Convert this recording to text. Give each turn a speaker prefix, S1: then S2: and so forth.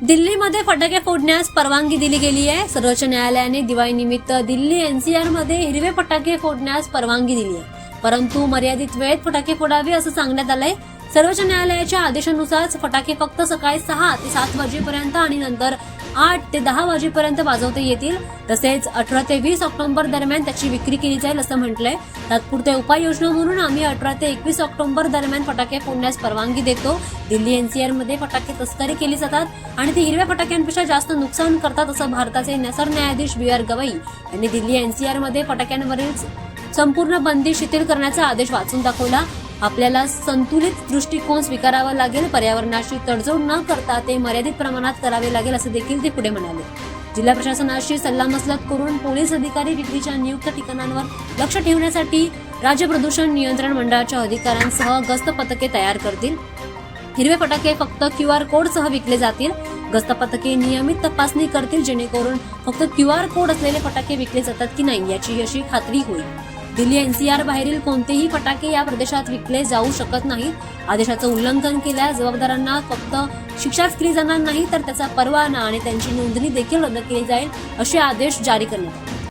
S1: दिल्लीमध्ये फटाके फोडण्यास परवानगी दिली गेली आहे। सर्वोच्च न्यायालयाने दिवाळीनिमित्त दिल्ली एनसीआर मध्ये हिरवे फटाके फोडण्यास परवानगी दिली आहे, परंतु मर्यादित वेळेत फटाके फोडावे असं सांगण्यात आलंय। सर्वोच्च न्यायालयाच्या आदेशानुसार फटाके फक्त सकाळी 6 ते 7 वाजेपर्यंत आणि नंतर 8 ते 10 वाजेपर्यंत वाजवता येतील। तसेच 18 ते 20 ऑक्टोबर दरम्यान त्याची विक्री केली जाईल असं म्हटलंय। तात्पुरत्या उपाययोजना म्हणून आम्ही 18 ते 21 ऑक्टोबर दरम्यान फटाके फोडण्यास परवानगी देतो। दिल्ली एनसीआर मध्ये फटाके तस्करी केली जातात आणि ती हिरव्या फटाक्यांपेक्षा जास्त नुकसान करतात असं भारताचे सरन्यायाधीश BR गवई यांनी दिल्ली एनसीआर मध्ये फटाक्यांवरील संपूर्ण बंदी शिथिल करण्याचा आदेश वाचून दाखवला। आपल्याला संतुलित दृष्टिकोन स्वीकारावा लागेल, पर्यावरणाशी तडजोड न करता ते मर्यादित प्रमाणात करावे लागेल असं देखील ते पुढे म्हणाले। जिल्हा प्रशासनाशी सल्लामसलत करून पोलीस अधिकारी विक्रीच्या नियुक्त ठिकाणांवर लक्ष ठेवण्यासाठी राज्य प्रदूषण नियंत्रण मंडळाच्या अधिकाऱ्यांसह गस्त पथके तयार करतील। हिरवे फटाके फक्त QR कोडसह विकले जातील। गस्त पथके नियमित तपासणी करतील जेणेकरून फक्त QR कोड असलेले फटाके विकले जातात की नाही याची अशी खात्री होईल। दिल्ली एनसीआर बाहेरील कोणतेही फटाके या प्रदेशात विकले जाऊ शकत नाहीत। आदेशाचं उल्लंघन केल्यास जबाबदारांना फक्त शिक्षाच केली जाणार नाही तर त्याचा परवाना आणि त्यांची नोंदणी देखील रद्द केली जाईल असे आदेश जारी करण्यात आले।